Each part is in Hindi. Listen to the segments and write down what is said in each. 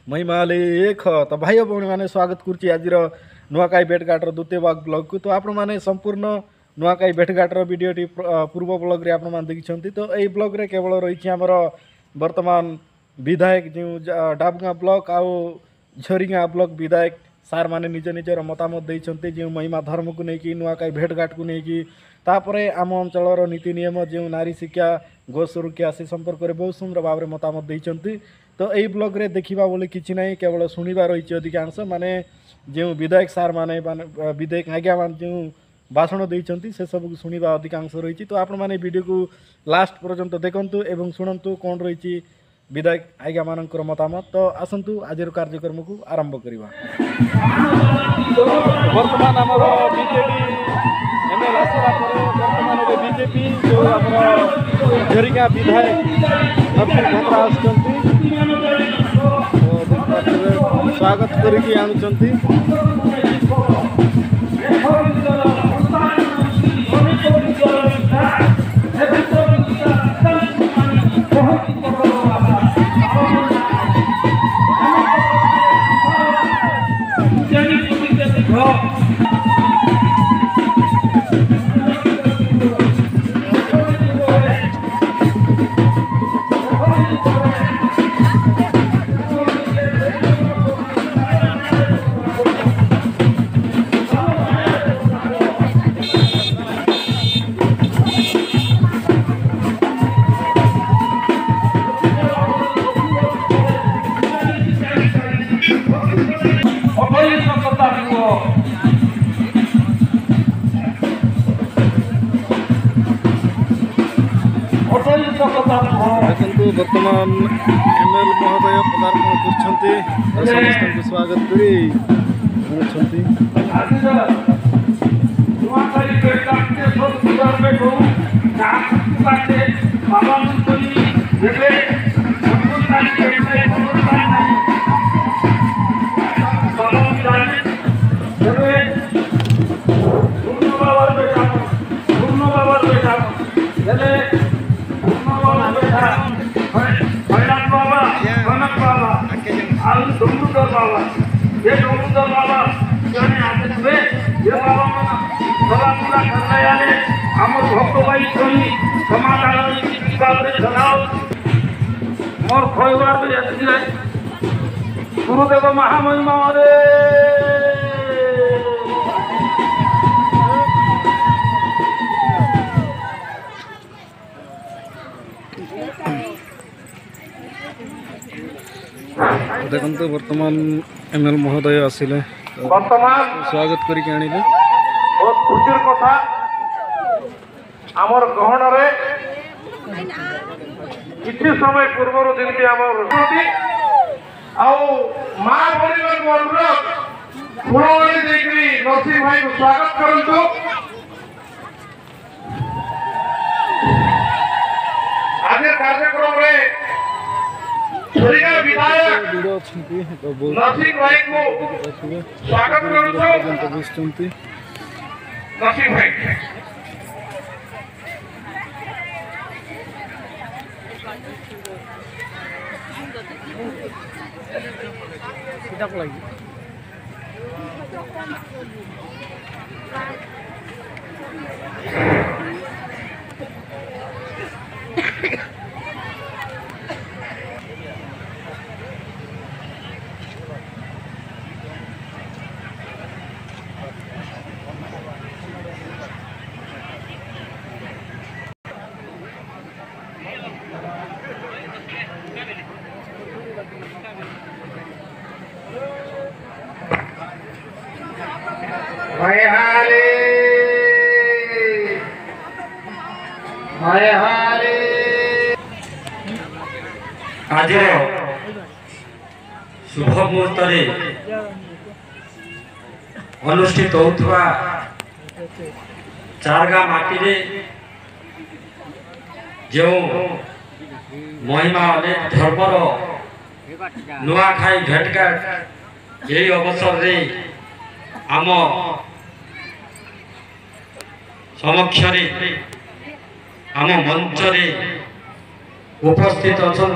महिमाले एक तो भाई भौणी मैंने स्वागत करुच्ची आज नुआखाई भेटघाटर द्वितीय ब्लॉग को। तो आपण मैंने संपूर्ण नुआखाई भेटघाटर वीडियोटी पूर्व ब्लॉग रे आपण देखी। तो यही ब्लॉग रे केवल रही आमर वर्तमान विधायक जो डाबगाँ ब्लॉक आउ झरीगाँ ब्लॉक विधायक सार माने निज निजर मतामत देते जो महिमा धर्म को लेकिन नुआखाई भेटघाट को लेकिन तापरे आम अंचल नीति नियम जो नारी शिक्षा गो सुरक्षा से संपर्क में बहुत सुंदर भाव में मतामत देते। तो यही ब्लॉग रे देखा बोले किसी ना केवल शुणा रही अधिकांश माने जो विधायक सार माने विधायक आज्ञा मान जो भाषण देते से सब शुणा अधिकांश रही। तो आपण मैंने वीडियो को लास्ट पर्यंत देखु एवं शुणु कौन रही विधायक आज्ञा मान मतामत। तो आसतु आज कार्यक्रम को आरंभ करवा। बर्तमान आमर बीजेपी एमएल आसला बर्तमान बीजेपी जो आम झरीगाँ विधायक नरसिंह खतरा स्वागत करके आनुचंती। वर्तमान एमएल महोदय पदार्पण कर स्वागत मोर खोइबार गुरुदेव महामहिमा देखते वर्तमान एमएल महोदय आसिले वर्तमान स्वागत करके आनिले बहुत खुशी कथा आमर गहन रे किसी समय पूर्व जमी आमर माँ परिवार अनुरोध फुलवड़ी देकरी नरसिंह भाई को स्वागत करंतु। आज कार्यक्रम रे झरीगाँ विधायक नरसिंह भाई को स्वागत करंतु। नरसिंह भाई आज शुभ मुहूर्त अनुष्ठित होता चारगाँ माटी जो महिमा अनेक धर्मर नुआखाई भेटघाट यही अवसर रे आम समक्ष आम मंच उपस्थित अच्छा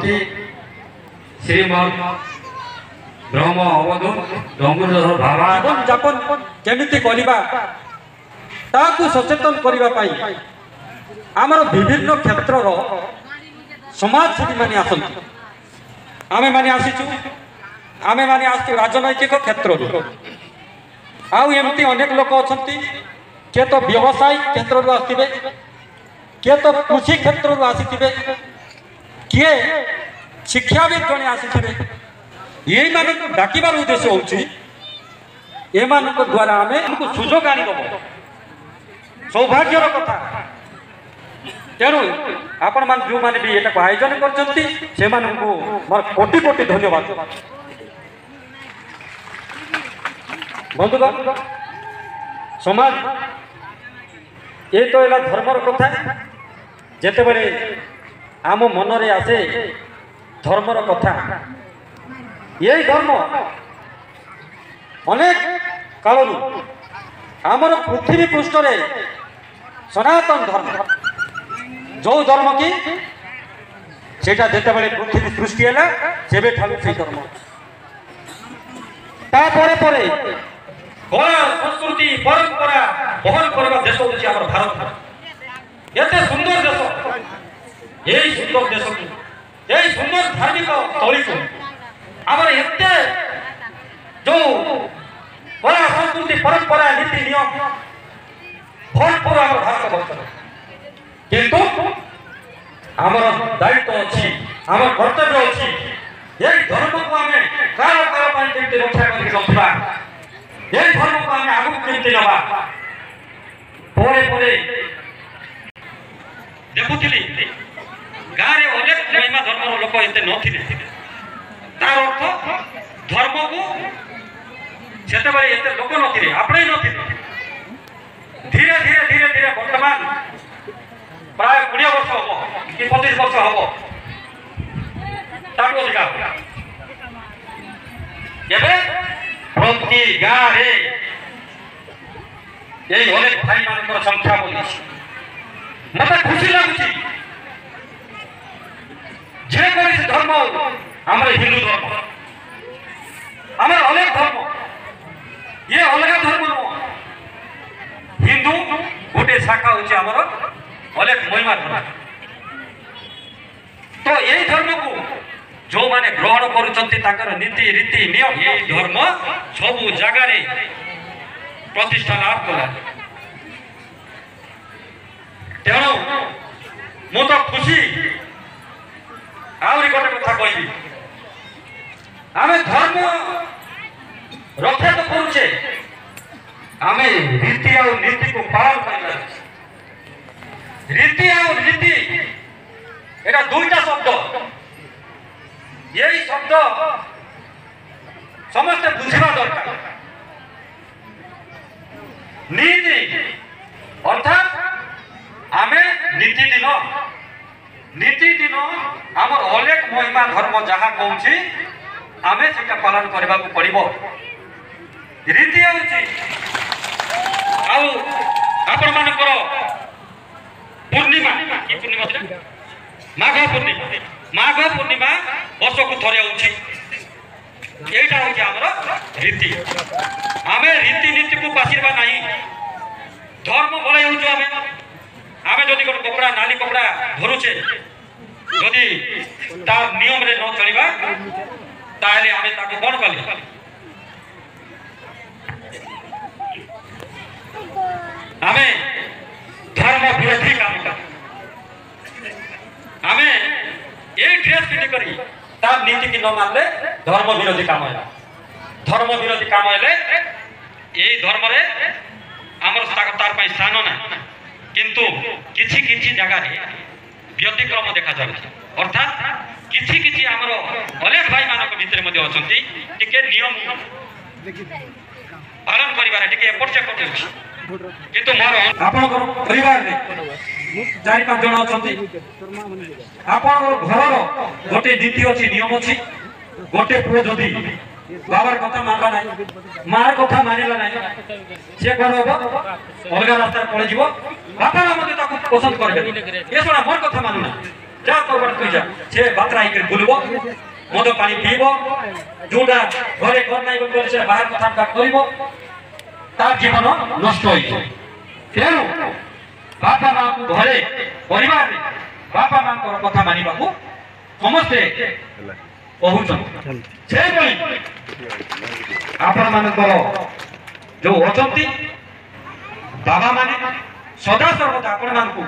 श्रीमद ब्रह्म अवधूत डंगुर भावा जीवन जापन केमिति करिबा ताकू सचेतन करिबा पाई आमर विभिन्न क्षेत्रर समाजसेवी माने आसନ୍ତି आमे माने आसीचु आमे माने आसु राजनैतिक क्षेत्र आउ एमती अनेक लोक अछंती के तो व्यवसाय क्षेत्र रु आसीबे के तो कृषि क्षेत्र रु आसीथिबे किए शिक्षाविद जने आसीथिबे यही मानक डाकिबार उद्देश्य होउची ए मानक द्वारा आमे हमको सुजोग आनी दबो सौभाग्यर कथा तेणु आपण मान जो माने भी एटा आयोजन करछंती से मानकु मोर कोटि कोटि धन्यवाद बंधुगण समाज ये तो एला धर्मर कथा जेते बेले आम मनरे आसे धर्मर कथा यही धर्म अनेक कालरू आमर पृथ्वी पृष्ठ रे सनातन धर्म जो धर्म की सेटा जेते बेले पृथ्वी सृष्टि हैला सेबे ठालु से धर्म ता परे परे कला संस्कृति परंपरा बहन करबा देश होची हमर भारत एते सुंदर देश यही सुंदर देश को यही सुंदर धार्मिक स्थली को हमर एते जो कला संस्कृति परंपरा नीति नियम भरपूर हमर भारत वर्ष किंतु हमर दायित्व अछि हमर कर्तव्य अछि यही धर्म को हमें काल काल पाई केमते रक्षा करि रखबा यही धर्म को हमें आगु केमते नबा परे परे देखुथिली गारे अनेक महिमा धर्म लोक एते नथिले तार अर्थ धर्म को सेते बेले एते लोक नथिले आपणे नथिले धीरे धीरे धीरे धीरे वर्तमान प्राय 20 वर्ष हो कि 25 वर्ष हो ताको दिगा एबे प्रति गारे यही अनेक भाई मानकर संख्या बोली मत खुशी लगुची जे कोई धर्म हमर हिंदू धर्म हमर अनेक धर्म ये अलग धर्म हिंदू गोटे शाखा होची हमर अनेक महिमा धर्म तो यही धर्म को जो माने ग्रहण करूचंती ताकर नीति रीति नियम ये धर्म सब जगह रे प्रतिष्ठा लाभ कला तेणु मु तो खुशी आउरी गोटे कथा कहबी आमे धर्म रक्षा तो करूचे आमे रीति और नीति को पालन करला रीति और नीति एटा दुईटा शब्द यही शब्द समस्त बुझा दरकार नीति अर्थात आमे नीति दिन आमर अनेक महिमा धर्म जहाँ कहूँ आमे सेटा पालन करबा को पड़िबो रीति होची आउ आपण मानकर पूर्णिमा की पूर्णिमा माघ पूर्णिमा वर्ष को थरे होची एटा होची हमर रीति आमे रीति नीति को पासिरबा नाही धर्म बोलै होछु आमे जदि कोन कपड़ा नाली कपड़ा धरुचे जदि ता नियम रे न चलिबा ताले आमे ताको कोन कले आमे धर्म विरोधी काम कर आमे ए ड्रेस पिटी करी तार नीति की न मानले धर्म विरोधी काम है धर्म विरोधी काम है यही धर्म रे हमर तार पई स्थान ना किंतु किछि किछि जगह रे व्यतिक्रम देखा जाय अर्थात किछि किछि हमर अनेक भाई मानक भीतर मध्ये अछंती टिके नियम पालन करिबार टिके एपट सेपट अछि किंतु मोर आपन परिवार रे 4-5 जण अछंती आपन घर गोटे नीति अछि नियम अछि गोटे पुओ जदी बाबार कथा मानला नाही मार कथा मानिला नाही से कोन होबो अलगा रास्ता पळे जीवो बापा मते ताको पसंद करबे ए सोना मोर कथा मानु ना जा तो बड़ तू जा से बातरा हिकर बुलबो मद पानी पीब जोटा घरे घर नाई बोली से बाहर कथा कर तार जीवन नष्ट हो तेणु बापा माँ को घरे परिवार बापा माँ कथा मानवा को समस्ते कहूँ आपण मानकर जो अचंती बाबा माने सदा सर्वदा आपण मानकु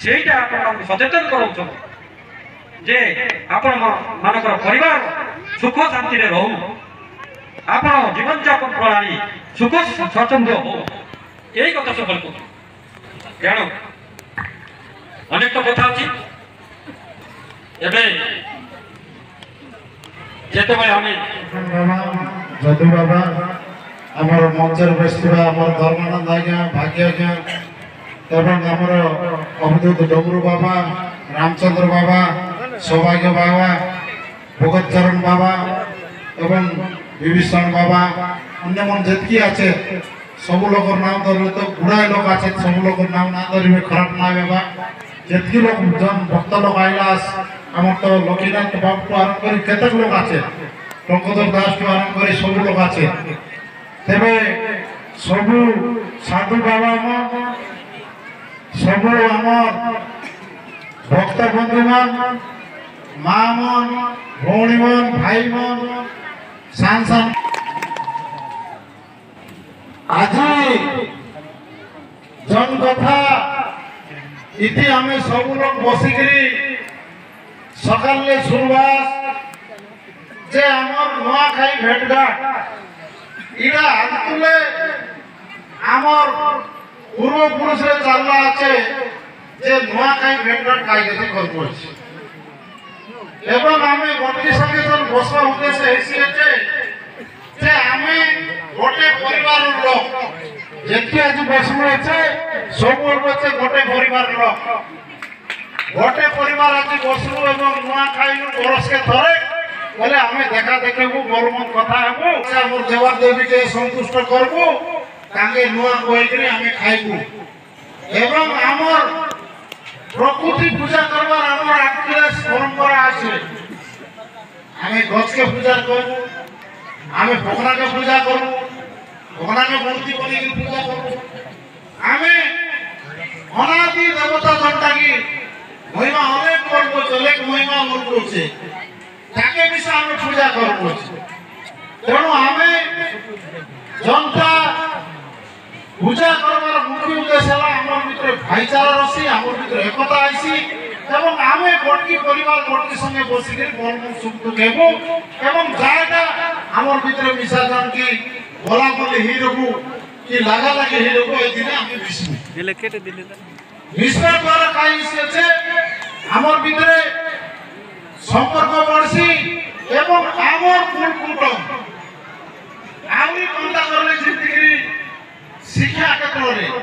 सेटा आपण सचेतन कराउछ जे आपण मानकर परिवार सुख शांति रे रहू आपण जीवन यापन प्रणाली सुख स्वच्छंद हो यही कथा सफल को जानो अनेक तो कथा अछि एबे जेते भाई हमें जदू बाबा आमर मंचर बसवा आमर धर्मानंद आज्ञा भाग्यज्ञ एवं आमर अवधूत डमरू बाबा रामचंद्र बाबा सौभाग्य बाबा भगत चरण बाबा एवं विभीषण बाबा अन्य मन जितकी आछे सब लोग नाम धरले तो गुड़ाए लोग आछे सब लोग नाम ना धरबे खराब ना हेबा जितकी लोग जन भक्त लोग आइलास आमर तो लक्ष्मीनाथ बाबू आरंभ करी केतक लोग आछे टंकधर दास को आरंभ करी सब लोग आछे तेबे सबु साधु बाबा मन सबु आमर भक्त बंधु मन माँ मन भौणी मन भाई मन सान सान आज जन कथा इति आमे सब लोग बसिकरी सकाले सुनवास जे आमर नुआ खाई भेटघाट इरा आदतुले आमर पूर्व पुरुष रे चलला আছে जे नुआ खाई भेटघाट खाई गति कर पड़छ एवं आमे गोटे संगे जन बसवा उद्देश्य हेसी আছে जे आमे गोटे परिवार लोक जेति आज बसमु আছে सब लोग আছে गोटे परिवार लोक गोटे परिवार आज बसमु एवं नुआ खाई बरस के थरे बोले हमें देखा देखबू बरमन कथा हेबू से हमर जवाब देबी के संतुष्ट करबू तांगे नुआ कोइकरी हमें खाइबू एवं हमर प्रकृति पूजा करबार हमर आत्मीय परंपरा আছে हमें गछ के पूजा करबू हमें भगवान के पूजा करबू भगवान के मूर्ति बनी के पूजा करबू हमें अनादि देवता जनता की महिमा अनेक करबो चले महिमा मूर्ति আছে ताके विषय हमें पूजा करबो तेणु हमें जनता पूजा करबार मुख्य उद्देश्य है हमर भीतर भाईचारा रसी हमर भीतर एकता आइसी एवं हमें गोटकी परिवार गोटकी संगे बसी के बलम सुख दुख हेबो एवं जायगा हमर भीतर मिसा जान की बोला बोले ही रहू कि लागा लागे ही रहू ए दिन हमें विष्णु दिले केटे दिले विष्णु द्वारा काई से छे हमर भीतर संपर्क बढ़सी एवं आमर कुल कुटुंब आउरी कंटा करले जिंदगी शिक्षा क्षेत्र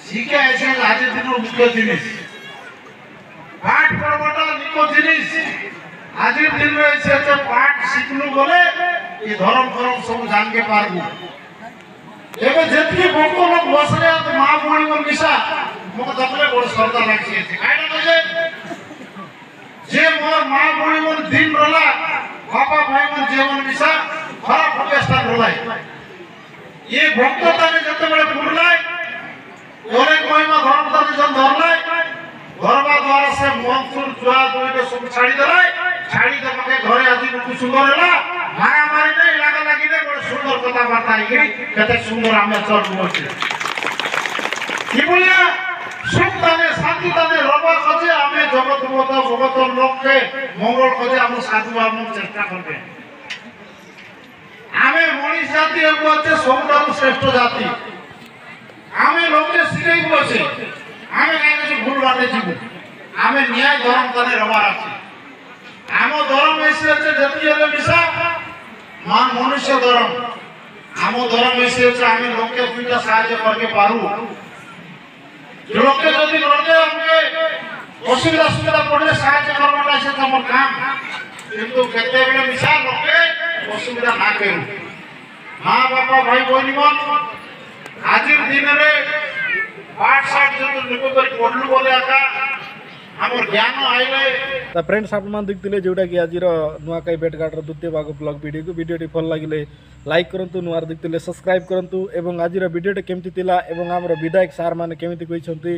शिक्षा ऐसे आज दिन मुख्य जिनिस पाठ पढ़वाटा निको जिनिस आज दिन में ऐसे पाठ शिखलु बोले ये धर्म करम सब जान के पारबू एबे जेतकी बको लोग बसले तो मां भणी मन मिसा मको दखले बड़ श्रद्धा लागसी कायना कहे जे मोर मां भणी मन दिन रला बापा भाई मन जीवन मिसा खराब प्रतिष्ठा रलाई ये भक्तता में जते बड़े पुरलाई ओरे कोई मा धर्मता में जन धरलाई घरवा द्वारा से मंसूर जुआ दुईटे सब छाड़ी देलाई छाड़ी दे मके घरे आदि को सुंदर हैला मारा मारी नहीं लागा लागी ने बड़े सुंदर कथा बार्ता है कते सुंदर हमें चल मोचे की बोलिया सुख ताने शांति ताने रबा खजे हमें जगत माता भगत लोक के मंगल खजे हम साधु हम चेष्टा करबे आमे मनीष जाति होते सबुठारु श्रेष्ठ जाति आमे लोके सिखै बसे आमे काहे भूल बाटे जीवु आमे न्याय धर्म तने रबार अछि आम धर्म एसी अछि जति हेले मिसा मान मनुष्य धर्म आम धर्म एसी अछि आमे लोके दुईटा सहाय्य करके पारू लोके जदि नते हमके असुविधा सुविधा पड़ले सहाय्य करबाटा से हमर काम किंतु केते बेले मिसा लोके असुविधा ना करू माँ बापा भाई बहनी मन आज दिन में पाठ साठ जो लोग पढ़लु बोले आका আমার জ্ঞান আইলে ତ ଫ୍ରେଣ୍ଡସ୍ ଆପଣମାନେ ଦେଖିଥିଲେ ଯେଉଁଟାକି ଆଜିର ନୂଆଖାଇ ଭେଟଘାଟର ଦ୍ୱିତୀୟ ଭାଗ ବ୍ଲଗ୍ ଭିଡ଼ିଓଟି ଭଲ ଲାଗିଲେ ଲାଇକ୍ କରନ୍ତୁ, ନୂଆରେ ଦେଖିଥିଲେ ସବସ୍କ୍ରାଇବ୍ କରନ୍ତୁ ଏବଂ ଆଜିର ଭିଡ଼ିଓଟି କେମିତି ଥିଲା ଏବଂ ଆମର ବିଧାୟକ ସାର୍ମାନେ କେମିତି କହିଛନ୍ତି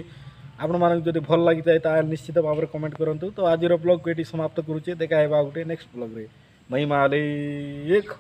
ଆପଣମାନଙ୍କୁ ଯଦି ଭଲ ଲାଗିଥାଏ ତାହେଲେ ନିଶ୍ଚିତ ଭାବରେ କମେଣ୍ଟ କରନ୍ତୁ। ତ ଆଜିର ବ୍ଲଗ୍କୁ ଏଠି ସମାପ୍ତ କରୁଛେ, ଦେଖା ହେବା ଗୋଟେ ନେକ୍ସଟ ବ୍ଲଗ୍ରେ। ମହିମା ଏକ